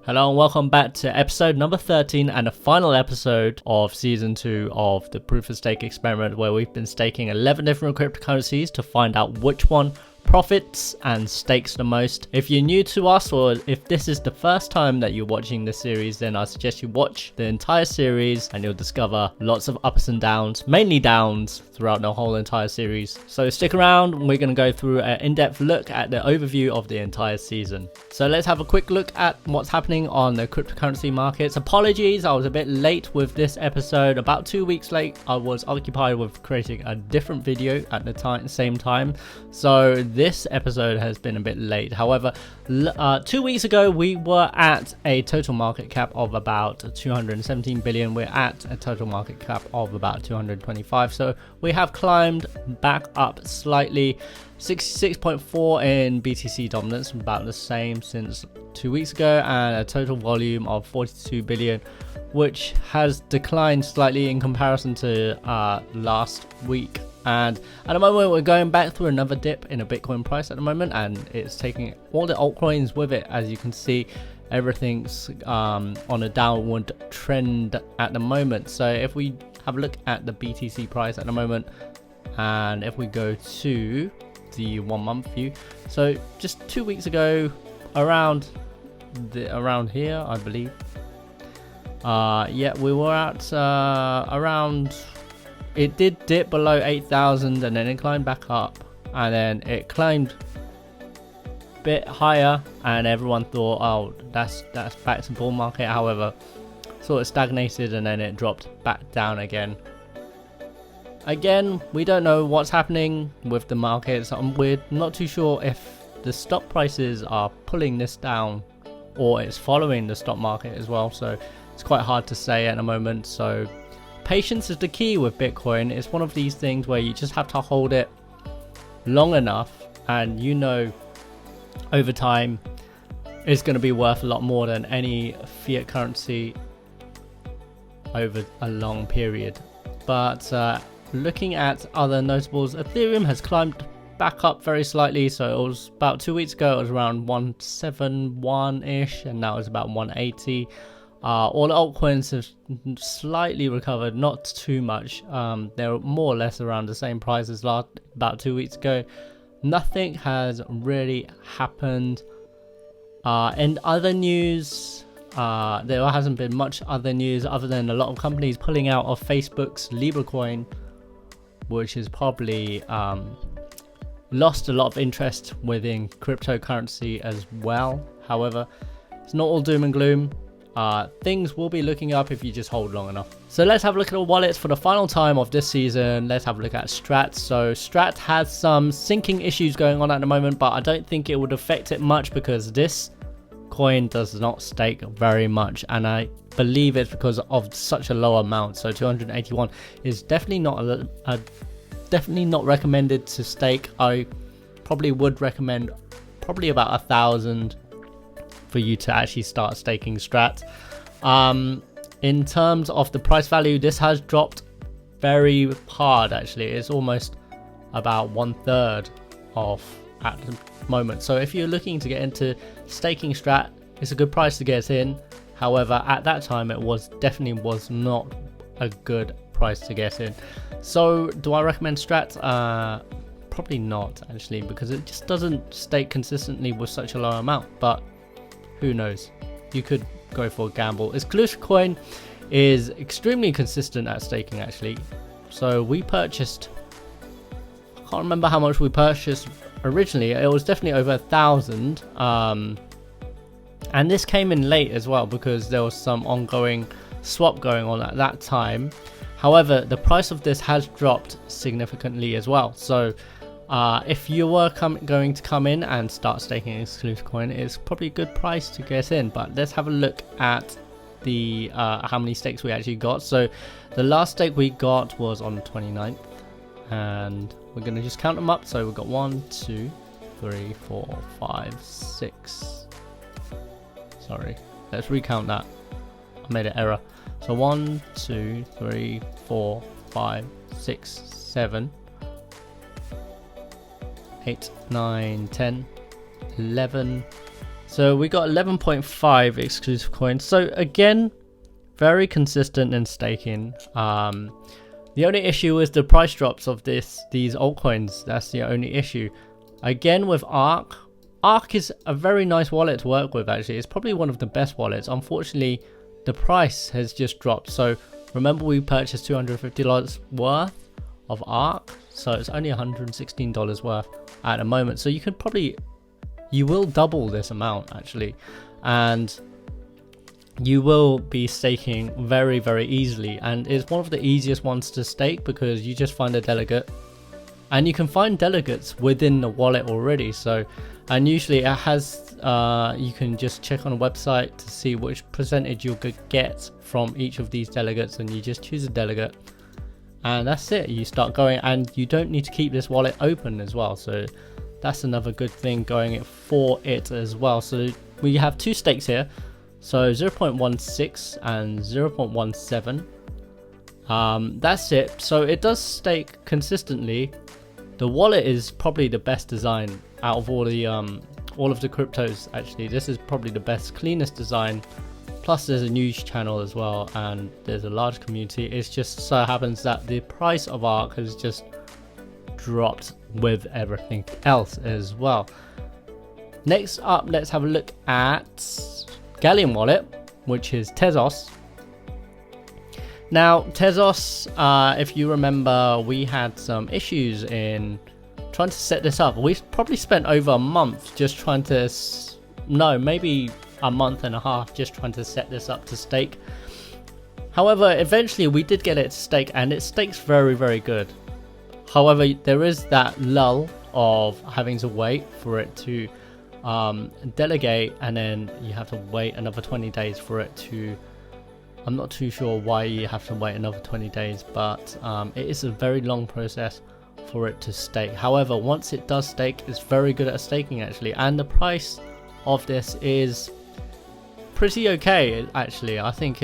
Hello and welcome back to episode number 13 and the final episode of season 2 of the proof of stake experiment, where we've been staking 11 different cryptocurrencies to find out which one profits and stakes the most. If you're new to us, or if this is the first time that you're watching this series, then I suggest you watch the entire series and you'll discover lots of ups and downs, mainly downs, throughout the whole entire series. So stick around, we're going to go through an in-depth look at the overview of the entire season. So let's have a quick look at what's happening on the cryptocurrency markets. Apologies, I was a bit late with this episode, about 2 weeks late. I was occupied with creating a different video at the same time, so this episode has been a bit late. However, 2 weeks ago we were at a total market cap of about 217 billion. We're at a total market cap of about 225, so we have climbed back up slightly. 66.4 in BTC dominance, about the same since 2 weeks ago, and a total volume of 42 billion, which has declined slightly in comparison to last week. And at the moment we're going back through another dip in a Bitcoin price at the moment, and it's taking all the altcoins with it. As you can see, everything's on a downward trend at the moment. So if we have a look at the BTC price at the moment, and if we go to the 1 month view, so just 2 weeks ago, around here I believe, yeah, we were at around, it did dip below 8,000 and then it climbed back up, and then it climbed a bit higher and everyone thought, oh, that's back to bull market. However, sort of stagnated and then it dropped back down again. Again, we don't know what's happening with the markets. We're not too sure if the stock prices are pulling this down or it's following the stock market as well. So it's quite hard to say at the moment. So patience is the key with Bitcoin. It's one of these things where you just have to hold it long enough, and you know over time it's going to be worth a lot more than any fiat currency over a long period. But looking at other notables, Ethereum has climbed back up very slightly. So it was about 2 weeks ago, it was around 171-ish, and now it's about 180. All the altcoins have slightly recovered, not too much. They're more or less around the same price as about 2 weeks ago. Nothing has really happened. In other news, there hasn't been much other news other than a lot of companies pulling out of Facebook's Libra coin, which has probably lost a lot of interest within cryptocurrency as well. However, it's not all doom and gloom. Things will be looking up if you just hold long enough. So let's have a look at the wallets for the final time of this season. Let's have a look at STRAT. So STRAT has some syncing issues going on at the moment, but I don't think it would affect it much because this coin does not stake very much, and I believe it's because of such a low amount. So 281 is definitely not recommended to stake. I probably would recommend probably about 1,000 for you to actually start staking STRAT. In terms of the price value, this has dropped very hard. Actually, it's almost about 1/3 off at the moment. So if you're looking to get into staking STRAT, it's a good price to get in. However, at that time it definitely was not a good price to get in. So do I recommend STRAT? Probably not, actually, because it just doesn't stake consistently with such a low amount, but who knows, you could go for a gamble. Kucoin is extremely consistent at staking, actually. So we purchased, I can't remember how much we purchased originally. It was definitely over 1,000, and this came in late as well because there was some ongoing swap going on at that time. However, the price of this has dropped significantly as well. So if you were going to come in and start staking Kucoin, it's probably a good price to get in. But let's have a look at the how many stakes we actually got. So the last stake we got was on the 29th, and we're going to just count them up. So we've got 1, 2, 3, 4, 5, 6. Sorry, let's recount that. I made an error. So 1, 2, 3, 4, 5, 6, 7, 8, 9, 10, 11, So we got 11.5 exclusive coins. So again, very consistent in staking. The only issue is the price drops of these altcoins. That's the only issue. Again, with Arc is a very nice wallet to work with. Actually, it's probably one of the best wallets. Unfortunately, the price has just dropped. So remember, we purchased $250 worth of Arc, so it's only $116 worth at the moment. So you will double this amount actually, and you will be staking very, very easily. And it's one of the easiest ones to stake because you just find a delegate, and you can find delegates within the wallet already. So, and usually it has you can just check on a website to see which percentage you'll get from each of these delegates, and you just choose a delegate, and that's it. You start going, and you don't need to keep this wallet open as well. So that's another good thing going for it as well. So we have two stakes here. So 0.16 and 0.17. That's it. So it does stake consistently. The wallet is probably the best design out of all of the cryptos. Actually, this is probably the best, cleanest design. Plus, there's a news channel as well, and there's a large community. It's just so happens that the price of Arc has just dropped with everything else as well. Next up, let's have a look at Galleon wallet, which is Tezos. Now Tezos, if you remember, we had some issues in trying to set this up. We probably spent over a month just trying to, maybe a month and a half just trying to set this up to stake. However, eventually we did get it to stake, and it stakes very, very good. However, there is that lull of having to wait for it to delegate, and then you have to wait another 20 days for it to, I'm not too sure why you have to wait another 20 days, but it is a very long process for it to stake. However, once it does stake, it's very good at staking actually, and the price of this is pretty okay actually. I think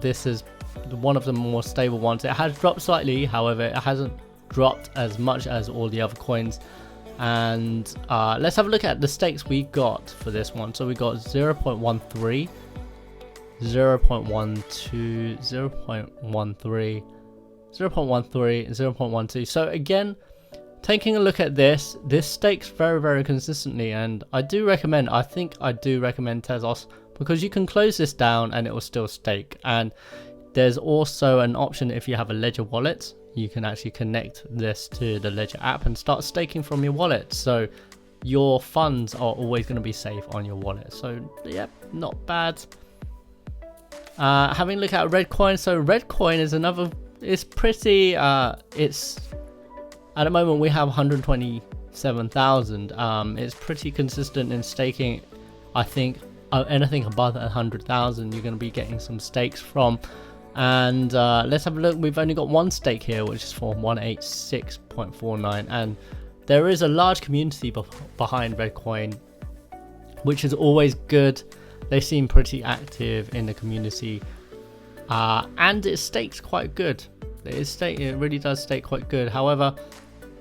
this is one of the more stable ones. It has dropped slightly, however it hasn't dropped as much as all the other coins. And let's have a look at the stakes we got for this one. So we got 0.13, 0.12, 0.13, 0.13, 0.12. So again, taking a look at this stakes very, very consistently, and I do recommend Tezos, because you can close this down and it will still stake. And there's also an option, if you have a Ledger wallet, you can actually connect this to the Ledger app and start staking from your wallet. So your funds are always going to be safe on your wallet. So yeah, not bad. Having a look at Reddcoin. So Reddcoin is another, it's pretty, it's, at the moment we have 127,000. It's pretty consistent in staking. I think anything above 100,000 you're going to be getting some stakes from. And let's have a look. We've only got one stake here, which is for 186.49, and there is a large community behind Reddcoin, which is always good. They seem pretty active in the community, and it stakes quite good. It really does stake quite good. However,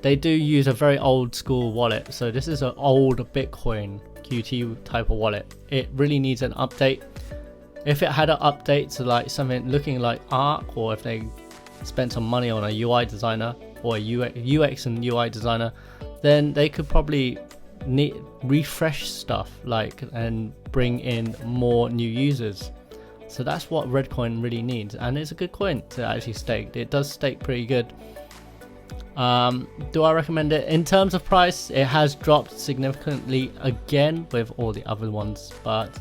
they do use a very old school wallet, so this is an old Bitcoin QT type of wallet. It really needs an update. If it had an update to like something looking like Arc, or if they spent some money on a UI designer or a UX and UI designer, then they could probably refresh stuff and bring in more new users. So that's what Reddcoin really needs, and it's a good coin to actually stake. It does stake pretty good. Do I recommend it? In terms of price, it has dropped significantly again with all the other ones, but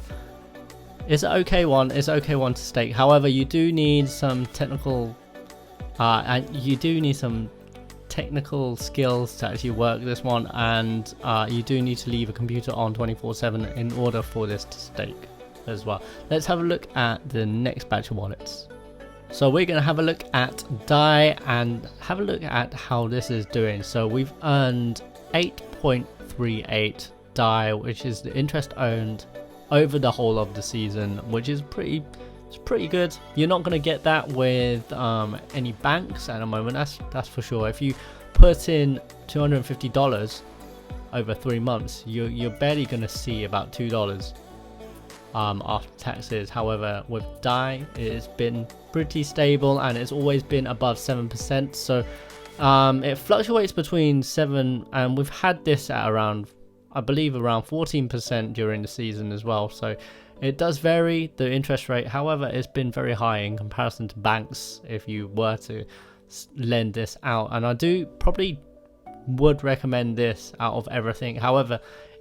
it's an okay one. It's an okay one to stake. However, you do need some technical skills to actually work this one, and you do need to leave a computer on 24/7 in order for this to stake as well. Let's have a look at the next batch of wallets. So we're going to have a look at DAI and have a look at how this is doing. So we've earned 8.38 DAI, which is the interest earned over the whole of the season, which is pretty good. You're not going to get that with any banks at the moment, that's for sure. If you put in $250 over 3 months, you're barely going to see about $2 after taxes. However, with DAI, it's been pretty stable and it's always been above 7%. So it fluctuates between 7, and we've had this at around, I believe, around 14% during the season as well. So it does vary, the interest rate. However, it's been very high in comparison to banks if you were to lend this out, and I do probably would recommend this out of everything. However,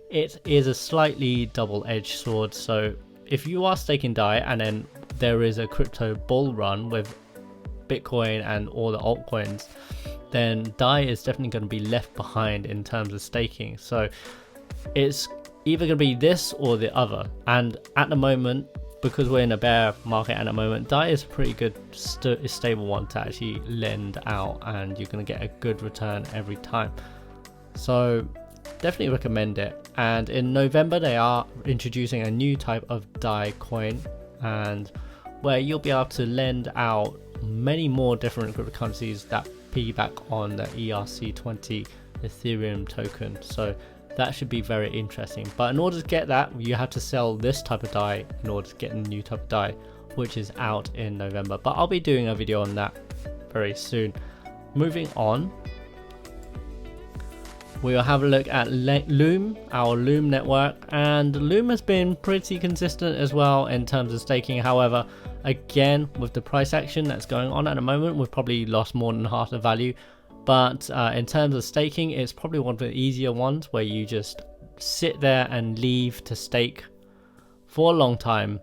it is a slightly double-edged sword. So if you are staking DAI and then there is a crypto bull run with Bitcoin and all the altcoins, then DAI is definitely going to be left behind in terms of staking. So it's either going to be this or the other, and at the moment, because we're in a bear market at the moment, DAI is a pretty good stable one to actually lend out, and you're going to get a good return every time. So definitely recommend it. And in November they are introducing a new type of DAI coin, and where you'll be able to lend out many more different cryptocurrencies that piggyback on the ERC20 Ethereum token. So that should be very interesting. But in order to get that, you have to sell this type of DAI in order to get a new type of DAI, which is out in November. But I'll be doing a video on that very soon. Moving on, we'll have a look at Loom, our Loom network, and Loom has been pretty consistent as well in terms of staking. However, again, with the price action that's going on at the moment, we've probably lost more than half the value. But in terms of staking, it's probably one of the easier ones where you just sit there and leave to stake for a long time.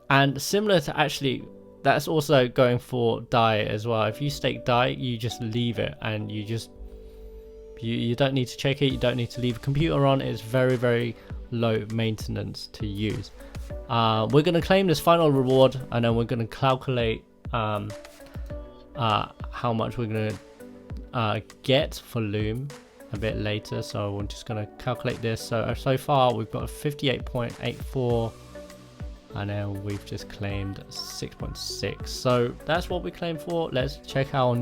And similar to, actually, that's also going for DAI as well. If you stake DAI, you just leave it, and you don't need to check it, you don't need to leave a computer on. It's very, very low maintenance to use. We're going to claim this final reward, and then we're going to calculate how much we're going to get for Loom a bit later. So we're just going to calculate this. So far we've got 58.84, and then we've just claimed 6.6. so that's what we claimed for. Let's check our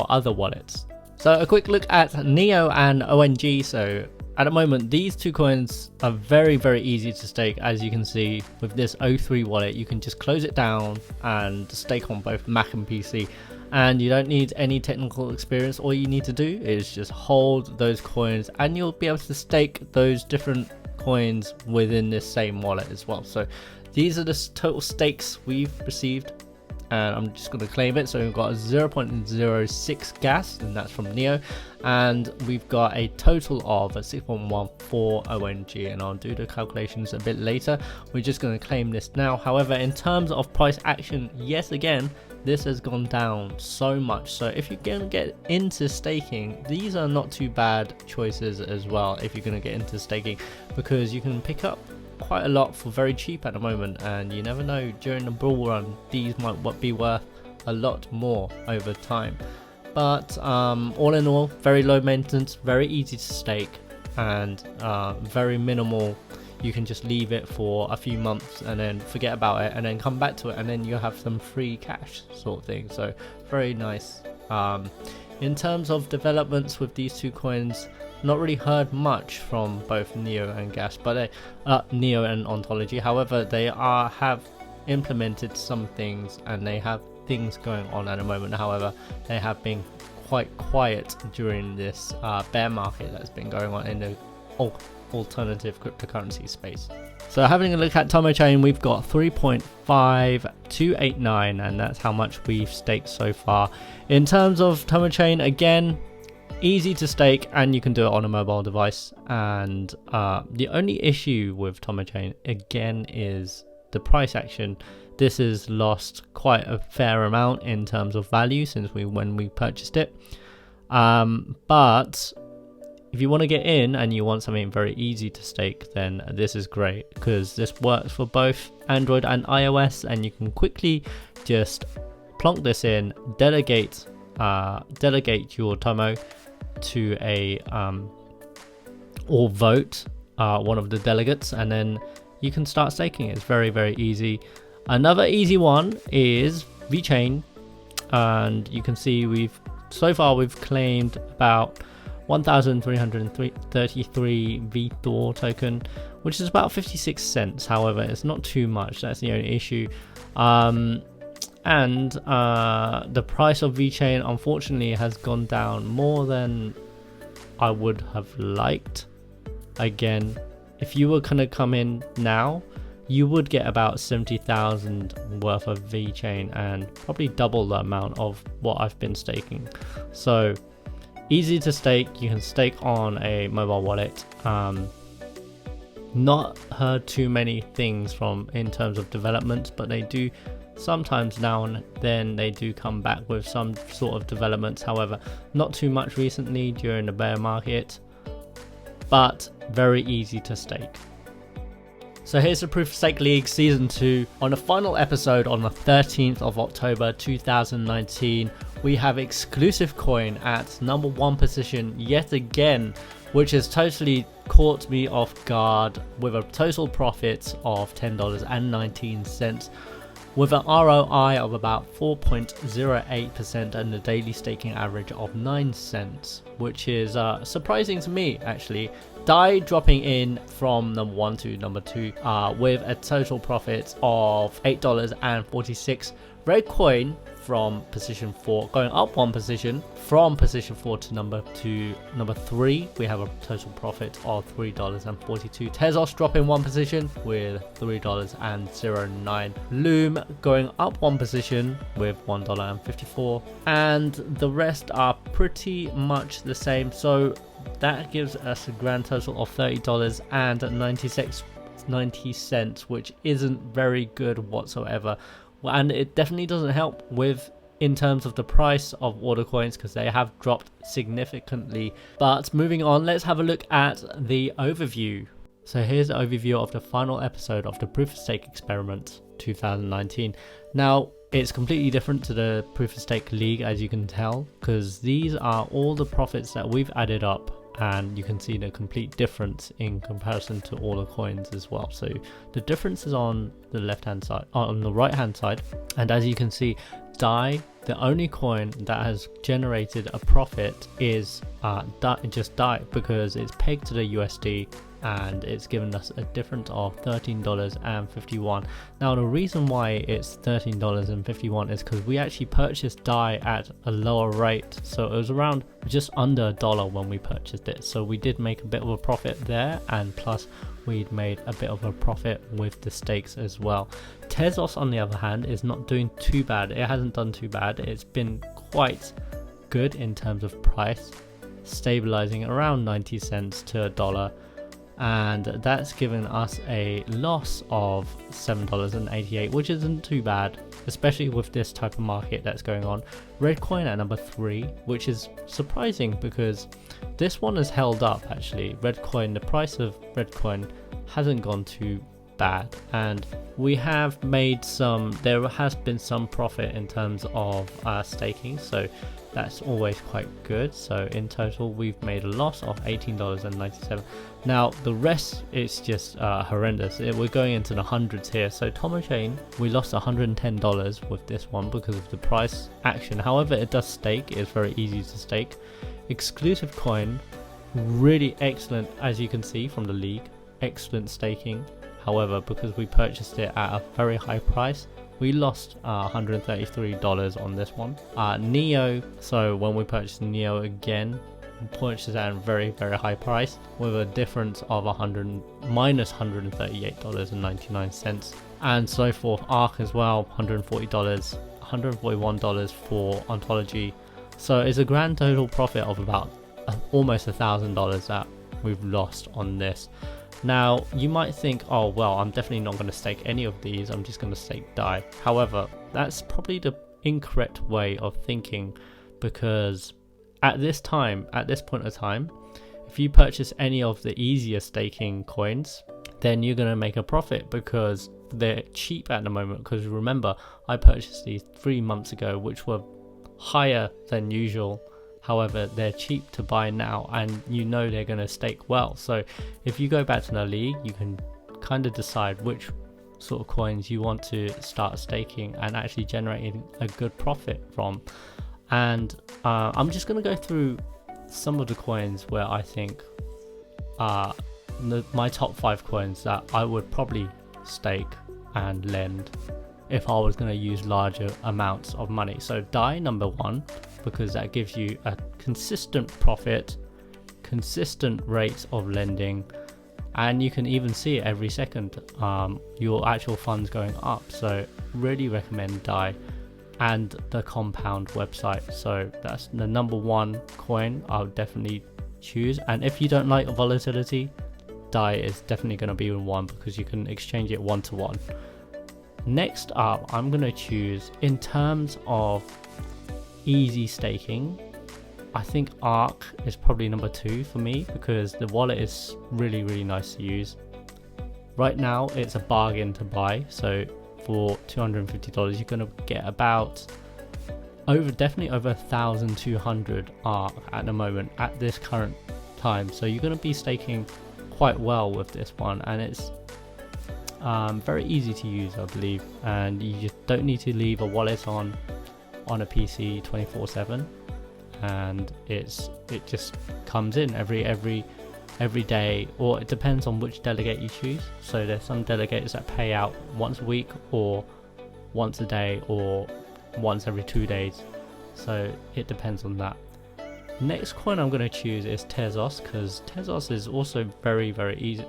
other wallets. So a quick look at Neo and ONG. So at the moment, these two coins are very, very easy to stake. As you can see with this O3 wallet, you can just close it down and stake on both Mac and PC, and you don't need any technical experience. All you need to do is just hold those coins, and you'll be able to stake those different coins within this same wallet as well. So these are the total stakes we've received, and I'm just going to claim it. So we've got 0.06 gas, and that's from Neo, and we've got a total of 6.14 ONG, and I'll do the calculations a bit later. We're just going to claim this now. However, in terms of price action, yes, again, this has gone down so much. So if you're going to get into staking, these are not too bad choices as well if you're going to get into staking, because you can pick up quite a lot for very cheap at the moment, and you never know, during the bull run these might be worth a lot more over time. But all in all, very low maintenance, very easy to stake, and very minimal. You can just leave it for a few months and then forget about it, and then come back to it, and then you have some free cash sort of thing. So very nice. In terms of developments with these two coins, not really heard much from both Neo and Gas, but Neo and Ontology. However, they have implemented some things, and they have things going on at the moment. However, they have been quite quiet during this bear market that's been going on in the alternative cryptocurrency space. So having a look at Tomochain, we've got 3.5289, and that's how much we've staked so far. In terms of Tomochain, again, easy to stake, and you can do it on a mobile device. And the only issue with Tomochain again is the price action. This has lost quite a fair amount in terms of value since when we purchased it. But if you want to get in and you want something very easy to stake, then this is great, because this works for both Android and iOS, and you can quickly just plonk this in, delegate your Tomo to a or vote one of the delegates, and then you can start staking. It's very, very easy. Another easy one is Vechain, and you can see so far we've claimed about 1,333 VThor token, which is about 56 cents. However, it's not too much. That's the only issue. And the price of Vechain unfortunately has gone down more than I would have liked. Again, if you were gonna come in now, you would get about 70,000 worth of Vechain and probably double the amount of what I've been staking. So easy to stake. You can stake on a mobile wallet. Not heard too many things from in terms of developments, but they do sometimes now and then they do come back with some sort of developments. However, not too much recently during the bear market, but very easy to stake. So here's the Proof of Stake League Season 2. On the final episode on the 13th of October 2019, we have exclusive coin at number 1 position yet again, which has totally caught me off guard with a total profit of $10.19. with an ROI of about 4.08% and a daily staking average of 9 cents, which is surprising to me actually. DAI dropping in from number 1 to number 2 with a total profit of $8.46. Reddcoin from position 4 going up 1 position from position 4 to number 3. We have a total profit of $3.42. Tezos dropping 1 position with $3.09. Loom going up 1 position with $1.54, and the rest are pretty much the same. So that gives us a grand total of $30.90, which isn't very good whatsoever. And it definitely doesn't help with in terms of the price of order coins, because they have dropped significantly. But moving on, let's have a look at the overview. So here's the overview of the final episode of the Proof of Stake Experiment 2019. Now it's completely different to the Proof of Stake League, as you can tell, because these are all the profits that we've added up, and you can see the complete difference in comparison to all the coins as well. So the difference is on the left hand side, on the right hand side, and as you can see, DAI, the only coin that has generated a profit is just DAI, because it's pegged to the USD and it's given us a difference of $13.51. Now the reason why it's $13.51 is because we actually purchased DAI at a lower rate, so it was around just under $1 when we purchased it. So we did make a bit of a profit there, and plus we'd made a bit of a profit with the stakes as well. Tezos on the other hand is not doing too bad. It hasn't done too bad. It's been quite good in terms of price, stabilizing around 90 cents to $1, and that's given us a loss of $7.88, which isn't too bad, especially with this type of market that's going on. Reddcoin at number 3, which is surprising because this one has held up actually. Reddcoin, the price of Reddcoin hasn't gone too bad, and we have made there has been some profit in terms of staking, so that's always quite good. So in total we've made a loss of $18.97. Now the rest is just horrendous. We're going into the hundreds here. So Tomochain, we lost $110 with this one because of the price action. However, it does stake. It's very easy to stake. Exclusive coin, really excellent, as you can see from the league, excellent staking. However, because we purchased it at a very high price, we lost $133 on this one. Neo, so when we purchased Neo again, we purchased at a very high price with a difference of minus $138.99, and so forth. Arc as well, $140, $141 for Ontology. So it's a grand total profit of about almost $1,000 that we've lost on this. Now you might think, oh well, I'm definitely not going to stake any of these, I'm just going to stake DAI. However, that's probably the incorrect way of thinking, because at this point of time, if you purchase any of the easier staking coins, then you're going to make a profit because they're cheap at the moment. Because remember, I purchased these 3 months ago, which were higher than usual. However, they're cheap to buy now, and you know they're going to stake well. So if you go back to the league, you can kind of decide which sort of coins you want to start staking and actually generating a good profit from. And I'm just going to go through some of the coins where I think are my top 5 coins that I would probably stake and lend if I was going to use larger amounts of money. So DAI number 1, because that gives you a consistent profit, consistent rates of lending, and you can even see it every second, your actual funds going up. So really recommend DAI and the Compound website. So that's the number 1 coin I would definitely choose. And if you don't like volatility, DAI is definitely going to be one, because you can exchange it 1-to-1. Next up, I'm going to choose, in terms of easy staking, I think ARK is probably number 2 for me, because the wallet is really nice to use. Right now it's a bargain to buy, so for $250 you're going to get about definitely over 1,200 ARK at the moment, at this current time. So you're going to be staking quite well with this one, and it's very easy to use, I believe, and you just don't need to leave a wallet on a PC 24/7, and it just comes in every day, or it depends on which delegate you choose. So there's some delegates that pay out once a week, or once a day, or once every 2 days, so it depends on that. Next coin I'm going to choose is Tezos, because Tezos is also very easy.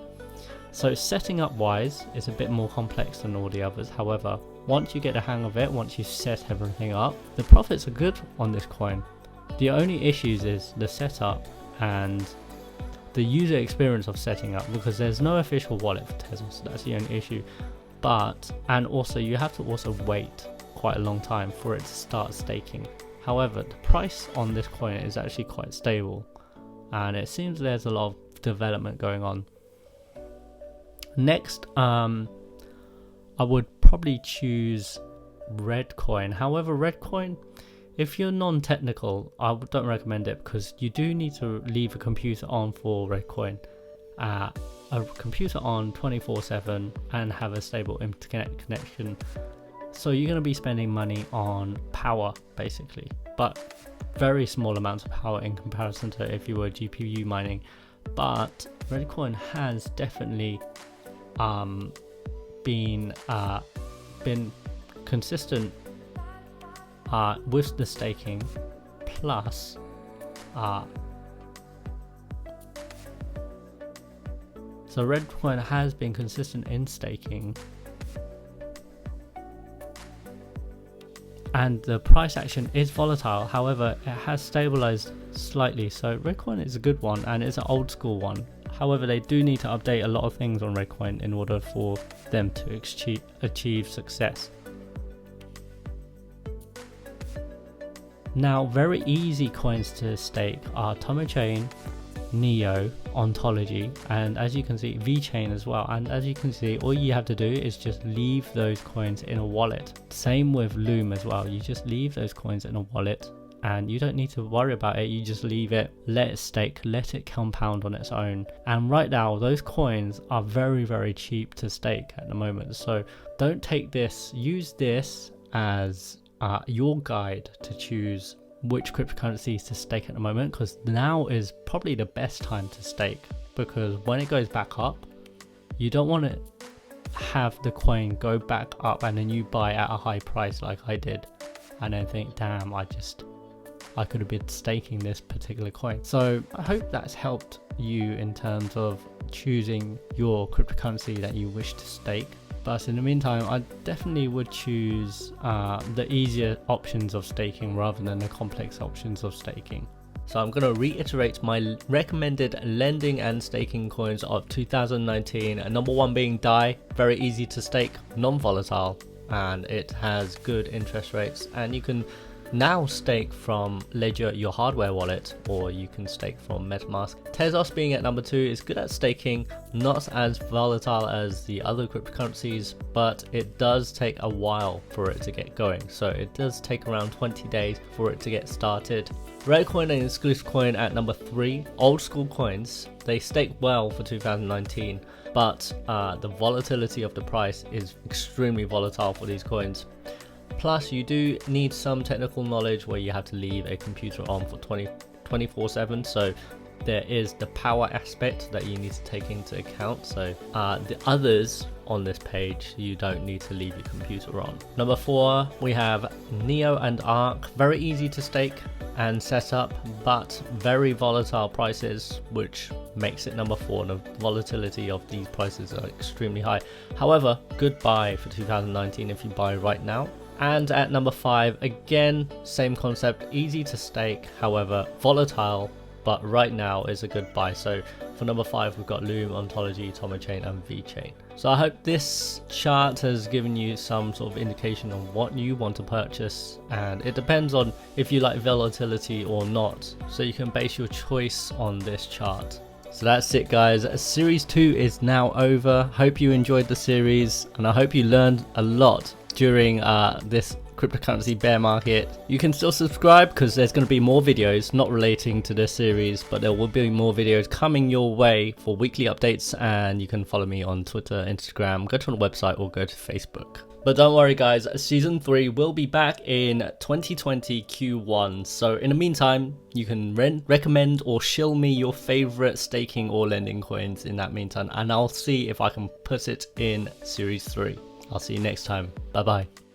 So setting up wise, it's a bit more complex than all the others. However, once you get the hang of it, once you set everything up, the profits are good on this coin. The only issues is the setup and the user experience of setting up, because there's no official wallet for Tezos. That's the only issue. And also you have to also wait quite a long time for it to start staking. However, the price on this coin is actually quite stable, and it seems there's a lot of development going on. Next, I would probably choose Reddcoin. However, Reddcoin, if you're non-technical, I don't recommend it, because you do need to leave a computer on for Reddcoin. A computer on 24/7 and have a stable internet connection. So you're going to be spending money on power basically, but very small amounts of power in comparison to if you were GPU mining. But Reddcoin has definitely been consistent with the staking, plus so Reddcoin has been consistent in staking, and the price action is volatile. However, it has stabilized slightly, so Reddcoin is a good one, and it's an old school one. However, they do need to update a lot of things on Reddcoin in order for them to achieve success. Now, very easy coins to stake are Tomochain, Neo, Ontology, and as you can see, Vechain as well. And as you can see, all you have to do is just leave those coins in a wallet. Same with Loom as well. You just leave those coins in a wallet, and you don't need to worry about it. You just leave it, let it stake, let it compound on its own. And right now, those coins are very cheap to stake at the moment. So don't take this, use this as your guide to choose which cryptocurrencies to stake at the moment, because now is probably the best time to stake, because when it goes back up, you don't want to have the coin go back up and then you buy at a high price like I did, and then think, damn, I could have been staking this particular coin. So I hope that's helped you in terms of choosing your cryptocurrency that you wish to stake. But in the meantime, I definitely would choose the easier options of staking rather than the complex options of staking. So I'm going to reiterate my recommended lending and staking coins of 2019. Number 1 being DAI, very easy to stake, non-volatile, and it has good interest rates, and you can now stake from Ledger, your hardware wallet, or you can stake from MetaMask. Tezos being at number 2 is good at staking, not as volatile as the other cryptocurrencies, but it does take a while for it to get going. So it does take around 20 days for it to get started. Reddcoin and Exclusive Coin at number 3. Old school coins, they stake well for 2019, but the volatility of the price is extremely volatile for these coins. Plus, you do need some technical knowledge where you have to leave a computer on for 24/7. So there is the power aspect that you need to take into account. So the others on this page, you don't need to leave your computer on. Number 4, we have Neo and Arc. Very easy to stake and set up, but very volatile prices, which makes it number 4. The volatility of these prices are extremely high. However, good buy for 2019 if you buy right now. And at number 5, again, same concept, easy to stake, however volatile, but right now is a good buy. So for number 5, we've got Loom, Ontology, Tomochain, and Vechain. So I hope this chart has given you some sort of indication on what you want to purchase, and it depends on if you like volatility or not. So you can base your choice on this chart. So that's it, guys. Series 2 is now over. Hope you enjoyed the series, and I hope you learned a lot during this cryptocurrency bear market. You can still subscribe because there's going to be more videos not relating to this series, but there will be more videos coming your way for weekly updates, and you can follow me on Twitter, Instagram, go to the website or go to Facebook. But don't worry, guys, season 3 will be back in 2020 Q1. So in the meantime, you can recommend or shill me your favorite staking or lending coins in that meantime, and I'll see if I can put it in series 3. I'll see you next time. Bye bye.